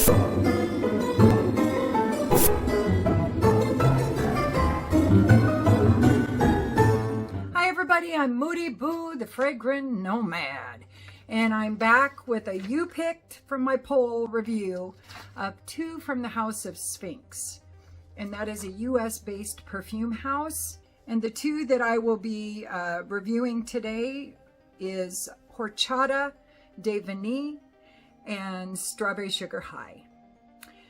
Hi everybody, I'm Moody Boo, the Fragrant Nomad, and I'm back with a You Picked from my poll review of two from the house of Sphinx. And that is a US-based perfume house. And the two that I will be reviewing today is Horchata de Vanille and Strawberry Sugar High.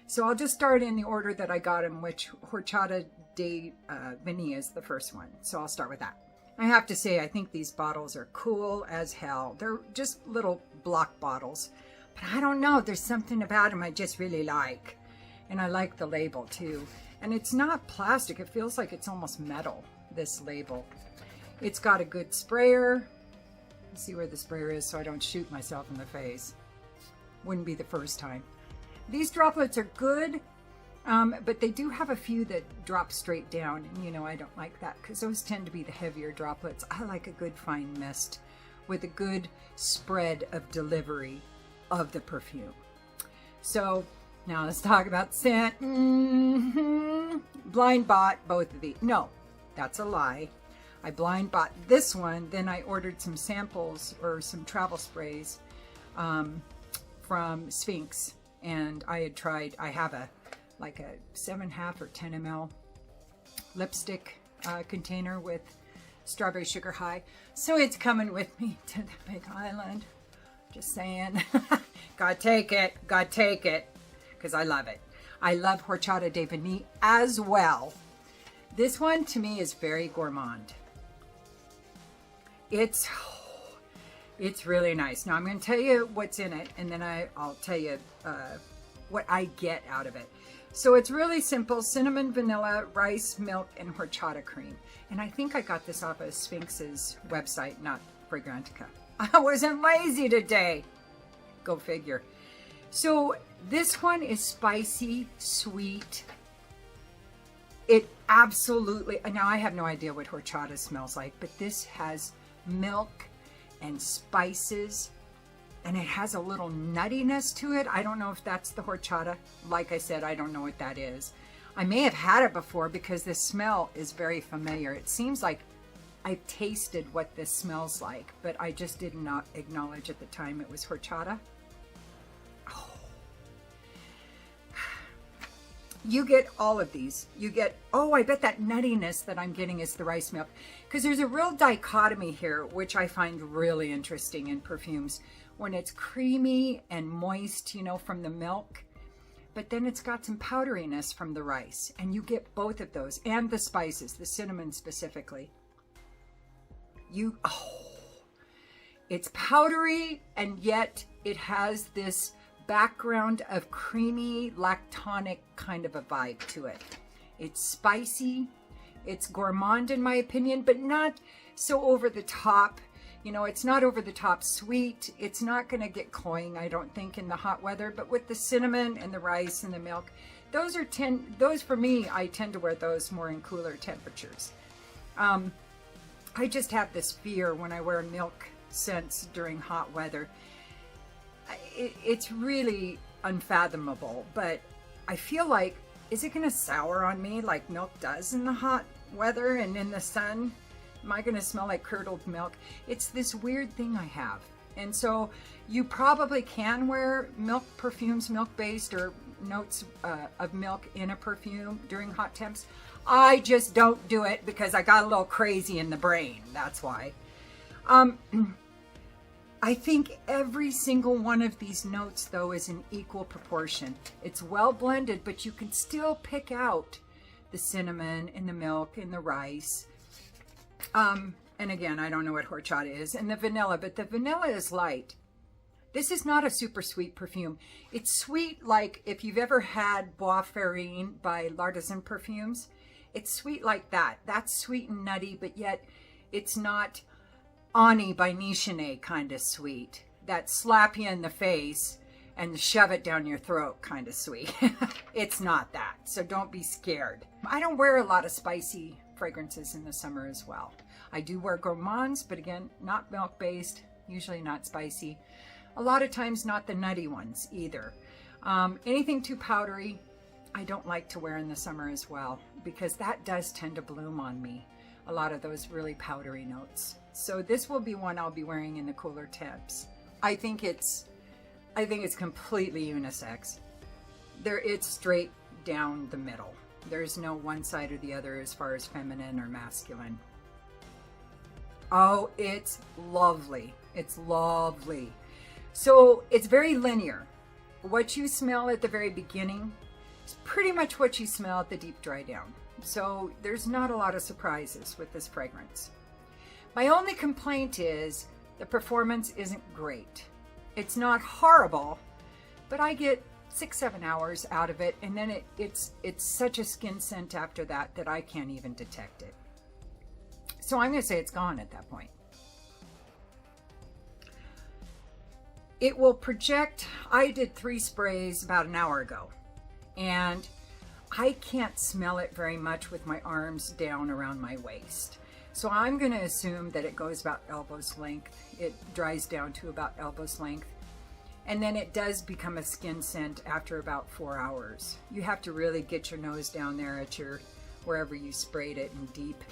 So I'll just start in the order that I got them, which Horchata de Vanille is the first one. So I'll start with that. I have to say, I think these bottles are cool as hell. They're just little block bottles, but I don't know. There's something about them I just really like. And I like the label too. And it's not plastic. It feels like it's almost metal, this label. It's got a good sprayer. Let's see where the sprayer is so I don't shoot myself in the face. Wouldn't be the first time. These droplets are good. But they do have a few that drop straight down, and you know I don't like that because those tend to be the heavier droplets. I like a good fine mist with a good spread of delivery of the perfume. So now let's talk about scent. Blind bought both of these. No, that's a lie. I blind bought this one, then I ordered some samples or some travel sprays from Sphinx, and I had tried, I have like a 7.5 or 10 ml lipstick container with Strawberry Sugar High. So it's coming with me to the Big Island. Just saying. Gotta take it, because I love it. I love Horchata de Vanille as well. This one to me is very gourmand. It's really nice. Now I'm going to tell you what's in it, and then I'll tell you what I get out of it. So it's really simple: cinnamon, vanilla, rice, milk, and horchata cream. And I think I got this off of Sphinx's website, not Fragrantica. I wasn't lazy today. Go figure. So this one is spicy, sweet. It absolutely, now I have no idea what horchata smells like, but this has milk and spices. And it has a little nuttiness to it. I don't know if that's the horchata. Like I said, I don't know what that is. I may have had it before because the smell is very familiar. It seems like I've tasted what this smells like, but I just did not acknowledge at the time it was horchata. Oh. You get all of these. You get, oh, I bet that nuttiness that I'm getting is the rice milk. Because there's a real dichotomy here, which I find really interesting in perfumes. When it's creamy and moist, you know, from the milk, but then it's got some powderiness from the rice, and you get both of those, and the spices, the cinnamon specifically. It's powdery, and yet it has this background of creamy, lactonic kind of a vibe to it. It's spicy, it's gourmand in my opinion, but not so over the top. You know, it's not over the top sweet. It's not going to get cloying, I don't think, in the hot weather. But with the cinnamon and the rice and the milk, those for me, I tend to wear those more in cooler temperatures. I just have this fear when I wear milk scents during hot weather. It's really unfathomable, but I feel like, is it going to sour on me like milk does in the hot weather and in the sun? Am I going to smell like curdled milk? It's this weird thing I have. And so you probably can wear milk perfumes, milk-based, or notes of milk in a perfume during hot temps. I just don't do it because I got a little crazy in the brain. That's why. I think every single one of these notes, though, is in equal proportion. It's well blended, but you can still pick out the cinnamon and the milk and the rice. And again, I don't know what horchata is, and the vanilla, but the vanilla is light. This is not a super sweet perfume. It's sweet like if you've ever had Bois Farine by L'Artisan Perfumes. It's sweet like that. That's sweet and nutty, but yet it's not Ani by Nichene kind of sweet. That slap you in the face and shove it down your throat kind of sweet. It's not that, so don't be scared. I don't wear a lot of spicy fragrances in the summer as well. I do wear gourmands, but again, not milk-based, usually not spicy. A lot of times not the nutty ones either. Anything too powdery, I don't like to wear in the summer as well, because that does tend to bloom on me, a lot of those really powdery notes. So this will be one I'll be wearing in the cooler temps. I think it's completely unisex. It's straight down the middle. There's no one side or the other as far as feminine or masculine. Oh, it's lovely. It's lovely. So it's very linear. What you smell at the very beginning is pretty much what you smell at the deep dry down. So there's not a lot of surprises with this fragrance. My only complaint is the performance isn't great. It's not horrible, but I get 6-7 hours out of it, and then it's such a skin scent after that that I can't even detect it. So I'm going to say it's gone at that point. It will project. I did 3 sprays about an hour ago, and I can't smell it very much with my arms down around my waist. So I'm going to assume that it goes about elbow's length. It dries down to about elbow's length. And then it does become a skin scent after about 4 hours. You have to really get your nose down there at wherever you sprayed it and deep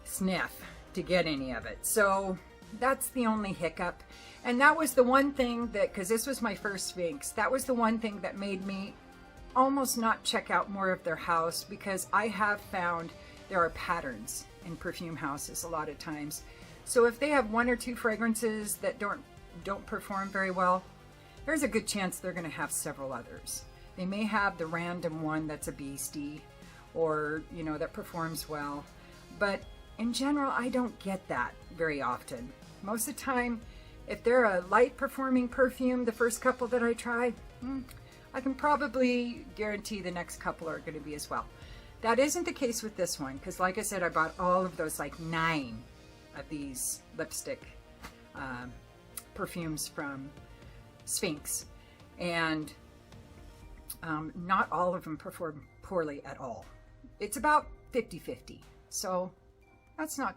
sniff to get any of it. So that's the only hiccup. And that was the one thing that, because this was my first Sphinx, that was the one thing that made me almost not check out more of their house, because I have found there are patterns in perfume houses a lot of times. So if they have 1 or 2 fragrances that don't perform very well, there's a good chance they're going to have several others. They may have the random one that's a beastie, or that performs well, but in general I don't get that very often. Most of the time, if they're a light performing perfume, the first couple that I try, I can probably guarantee the next couple are going to be as well. That isn't the case with this one, because like I said, I bought all of those, like 9 of these lipstick perfumes from Sphinx, and not all of them perform poorly at all. It's about 50-50, so that's not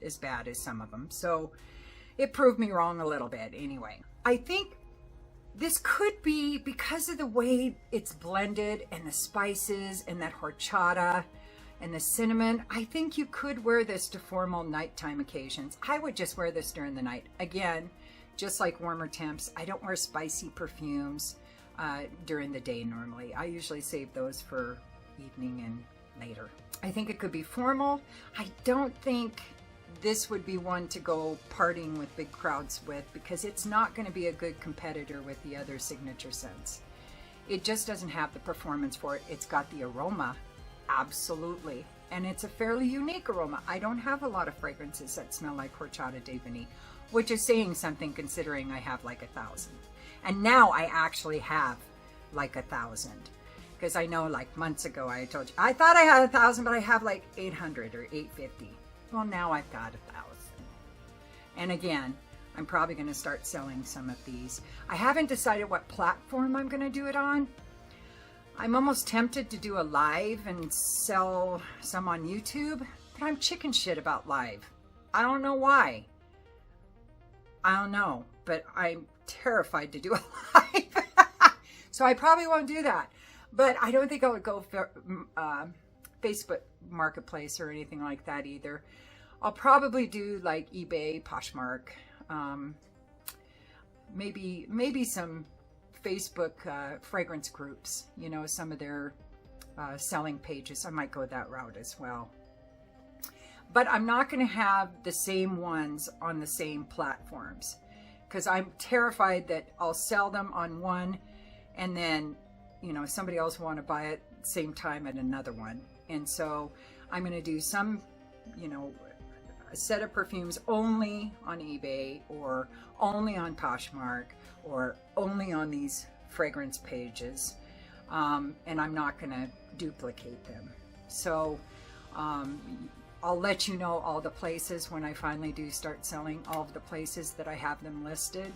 as bad as some of them. So it proved me wrong a little bit anyway. I think this could be because of the way it's blended and the spices and that horchata and the cinnamon. I think you could wear this to formal nighttime occasions. I would just wear this during the night. Again, just like warmer temps, I don't wear spicy perfumes during the day normally. I usually save those for evening and later. I think it could be formal. I don't think this would be one to go partying with big crowds with, because it's not going to be a good competitor with the other signature scents. It just doesn't have the performance for it. It's got the aroma, absolutely, and it's a fairly unique aroma. I don't have a lot of fragrances that smell like Horchata de Vanille, which is saying something considering I have like 1,000. And now I actually have like 1,000. Because I know like months ago I told you, I thought I had 1,000, but I have like 800 or 850. Well, now I've got 1,000. And again, I'm probably going to start selling some of these. I haven't decided what platform I'm going to do it on. I'm almost tempted to do a live and sell some on YouTube, but I'm chicken shit about live. I don't know why. I don't know, but I'm terrified to do a live. So I probably won't do that. But I don't think I would go for Facebook Marketplace or anything like that either. I'll probably do like eBay, Poshmark, maybe some Facebook fragrance groups, some of their selling pages. I might go that route as well. But I'm not going to have the same ones on the same platforms, because I'm terrified that I'll sell them on one and then, somebody else will want to buy it same time at another one. And so I'm going to do some, a set of perfumes only on eBay, or only on Poshmark, or only on these fragrance pages. And I'm not going to duplicate them. So I'll let you know all the places when I finally do start selling, all of the places that I have them listed,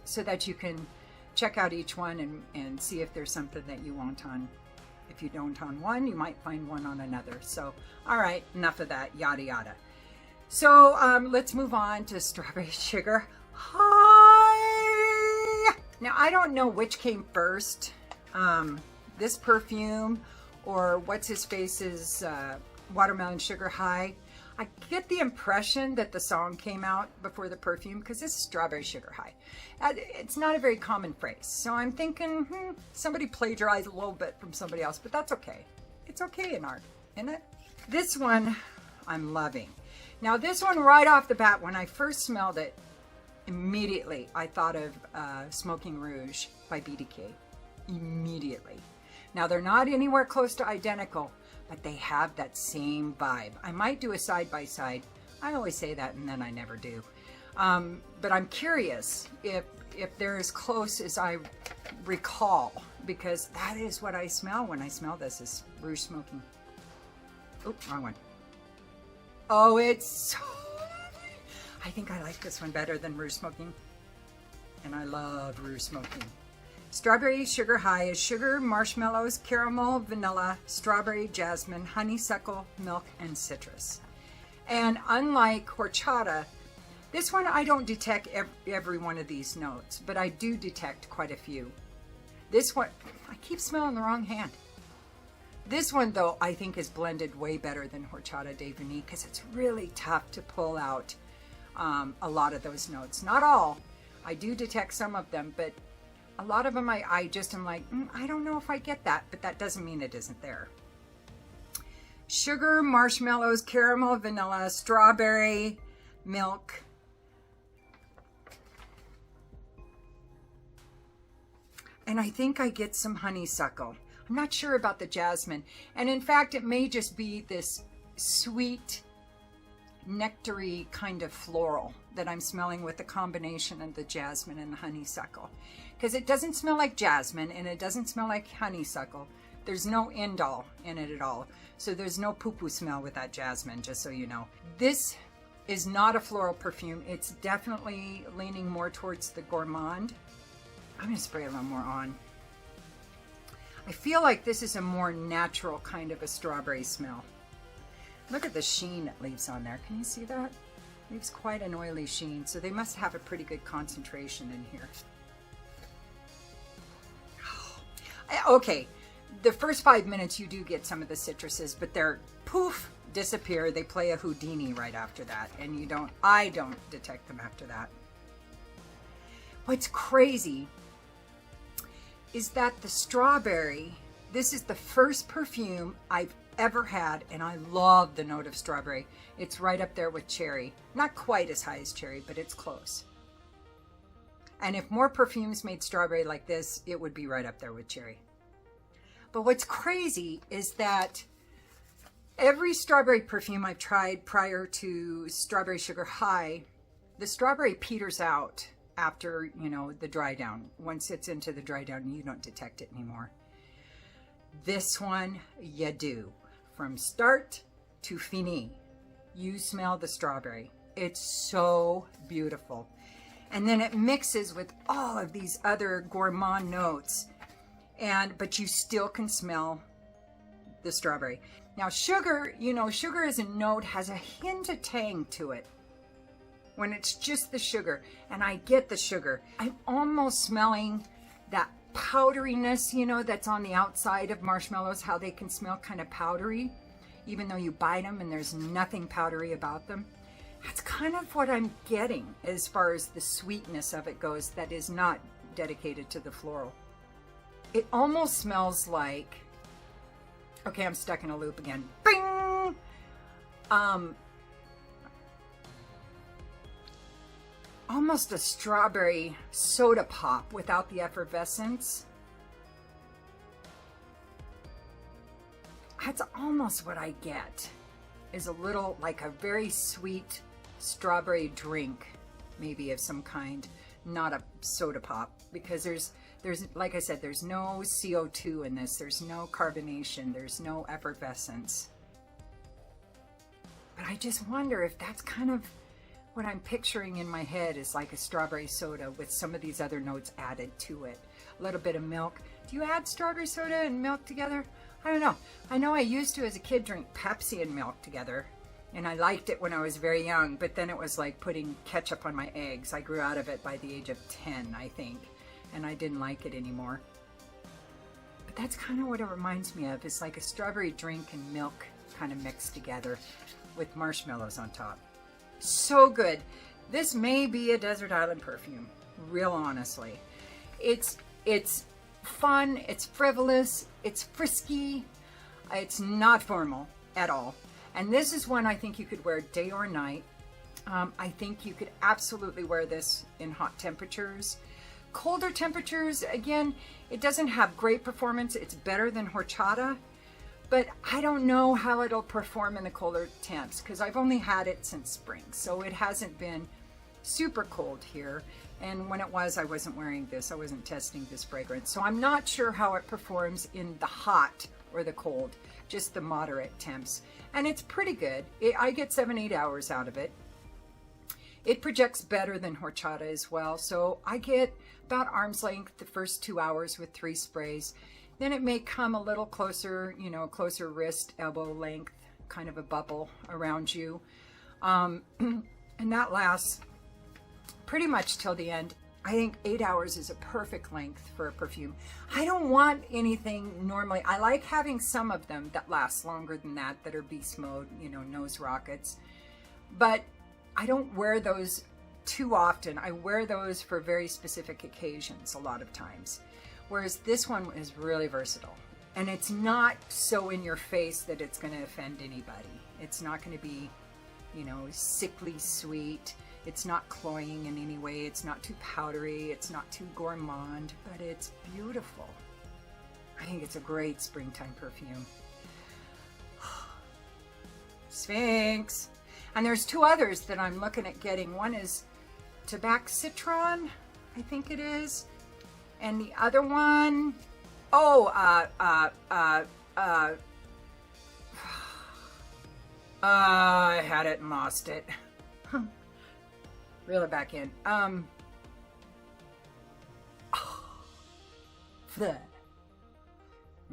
so that you can check out each one and see if there's something that you want on. If you don't on one, you might find one on another. So, all right, enough of that, yada, yada. So let's move on to Strawberry Sugar High. Now, I don't know which came first, this perfume or what's his face's Watermelon Sugar High. I get the impression that the song came out before the perfume because this is Strawberry Sugar High. It's not a very common phrase. So I'm thinking, somebody plagiarized a little bit from somebody else, but that's okay. It's okay in art, isn't it? This one I'm loving. Now this one right off the bat, when I first smelled it, immediately I thought of Smoking Rouge by BDK. Immediately. Now they're not anywhere close to identical, but they have that same vibe. I might do a side-by-side. I always say that and then I never do. But I'm curious if they're as close as I recall, because that is what I smell when I smell this, is Rouge Smoking. Oh, wrong one. Oh, it's so lovely. I think I like this one better than Rouge Smoking. And I love Rouge Smoking. Strawberry Sugar High is sugar, marshmallows, caramel, vanilla, strawberry, jasmine, honeysuckle, milk, and citrus. And unlike Horchata, this one I don't detect every one of these notes, but I do detect quite a few. This one, I keep smelling the wrong hand. This one, though, I think is blended way better than Horchata de Vanille because it's really tough to pull out a lot of those notes. Not all. I do detect some of them, but a lot of them I just am like, I don't know if I get that, but that doesn't mean it isn't there. Sugar, marshmallows, caramel, vanilla, strawberry, milk. And I think I get some honeysuckle. I'm not sure about the jasmine. And in fact, it may just be this sweet, nectary kind of floral that I'm smelling with the combination of the jasmine and the honeysuckle. Because it doesn't smell like jasmine and it doesn't smell like honeysuckle. There's no indole in it at all. So there's no poo-poo smell with that jasmine, just so you know. This is not a floral perfume. It's definitely leaning more towards the gourmand. I'm gonna spray a little more on. I feel like this is a more natural kind of a strawberry smell. Look at the sheen it leaves on there. Can you see that? It leaves quite an oily sheen, so they must have a pretty good concentration in here. Okay, the first 5 minutes you do get some of the citruses, but they're poof, disappear. They play a Houdini right after that, and I don't detect them after that. What's crazy is that the strawberry, this is the first perfume I've ever had, and I love the note of strawberry. It's right up there with cherry. Not quite as high as cherry, but it's close. And if more perfumes made strawberry like this, it would be right up there with cherry. But what's crazy is that every strawberry perfume I've tried prior to Strawberry Sugar High, the strawberry peters out after, the dry down. Once it's into the dry down, you don't detect it anymore. This one, you do. From start to fini, you smell the strawberry. It's so beautiful. And then it mixes with all of these other gourmand notes, but you still can smell the strawberry. Now sugar, sugar as a note has a hint of tang to it when it's just the sugar, and I get the sugar. I'm almost smelling that powderiness, that's on the outside of marshmallows, how they can smell kind of powdery, even though you bite them and there's nothing powdery about them. That's kind of what I'm getting as far as the sweetness of it goes that is not dedicated to the floral. It almost smells like, okay, I'm stuck in a loop again. Bing! Almost a strawberry soda pop without the effervescence. That's almost what I get, is a little, like a very sweet strawberry drink, maybe of some kind, not a soda pop, because there's like I said, there's no CO2 in this, there's no carbonation, there's no effervescence. But I just wonder if that's kind of what I'm picturing in my head, is like a strawberry soda with some of these other notes added to it. A little bit of milk. Do you add strawberry soda and milk together? I don't know. I know I used to, as a kid, drink Pepsi and milk together, and I liked it when I was very young, but then it was like putting ketchup on my eggs. I grew out of it by the age of 10, I think, and I didn't like it anymore. But that's kind of what it reminds me of. It's like a strawberry drink and milk kind of mixed together with marshmallows on top. So good. This may be a desert island perfume, real honestly. It's fun, it's frivolous, it's frisky, it's not formal at all. And this is one I think you could wear day or night. I think you could absolutely wear this in hot temperatures. Colder temperatures, again, it doesn't have great performance. It's better than Horchata, but I don't know how it'll perform in the colder temps because I've only had it since spring. So it hasn't been super cold here. And when it was, I wasn't wearing this. I wasn't testing this fragrance. So I'm not sure how it performs in the hot or the cold, just the moderate temps. And it's pretty good. I get 7-8 hours out of it. It projects better than Horchata as well. So I get about arm's length the first 2 hours with 3 sprays. Then it may come a little closer, you know, closer wrist, elbow length, kind of a bubble around you. And that lasts pretty much till the end. I think 8 hours is a perfect length for a perfume. I don't want anything normally. I like having some of them that last longer than that are beast mode, you know, nose rockets. But I don't wear those too often. I wear those for very specific occasions a lot of times. Whereas this one is really versatile. And it's not so in your face that it's going to offend anybody. It's not going to be, you know, sickly sweet. It's not cloying in any way. It's not too powdery. It's not too gourmand, but it's beautiful. I think it's a great springtime perfume. Sphinx. And there's 2 others that I'm looking at getting. One is Tobacco Citron, I think it is. And the other one, I had it and lost it. Reel it back in.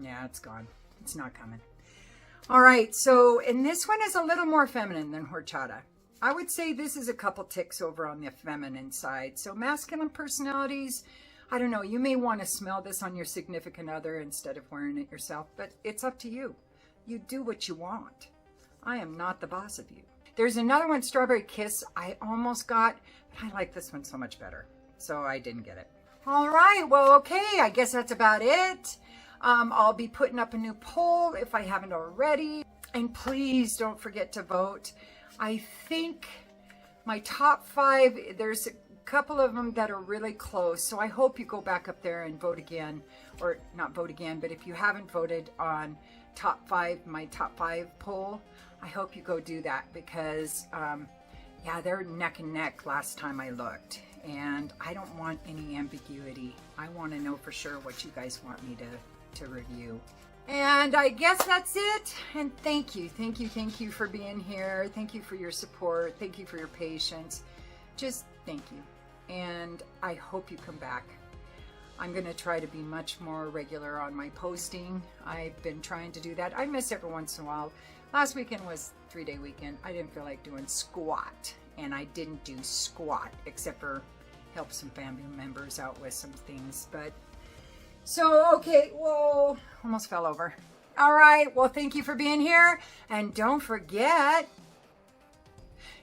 Yeah, it's gone. It's not coming. All right, so, and this one is a little more feminine than Horchata. I would say this is a couple ticks over on the feminine side. So masculine personalities, I don't know, you may want to smell this on your significant other instead of wearing it yourself, but it's up to you. You do what you want. I am not the boss of you. There's another one, Strawberry Kiss, I almost got, but I like this one so much better, so I didn't get it. All right, well, okay, I guess that's about it. I'll be putting up a new poll if I haven't already. And please don't forget to vote. I think my top 5, there's a couple of them that are really close. So I hope you go back up there and vote again. Or not vote again, but if you haven't voted on top 5, my top 5 poll, I hope you go do that because, yeah, they're neck and neck last time I looked. And I don't want any ambiguity. I want to know for sure what you guys want me to review. And I guess that's it. And thank you for being here. Thank you for your support. Thank you for your patience. Just thank you. And I hope you come back. I'm going to try to be much more regular on my posting. I've been trying to do that. I miss every once in a while. Last weekend was 3-day weekend. I didn't feel like doing squat. And I didn't do squat except for help some family members out with some things. But so, okay, whoa, almost fell over. All right, well, thank you for being here. And don't forget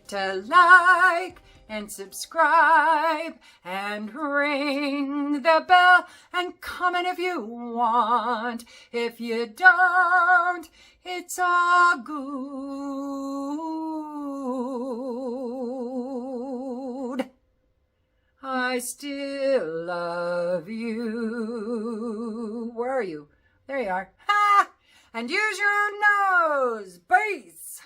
to like and subscribe and ring the bell and comment if you want. If you don't, it's all good. I still love you. Where are you? There you are. Ha! And use your nose. Peace.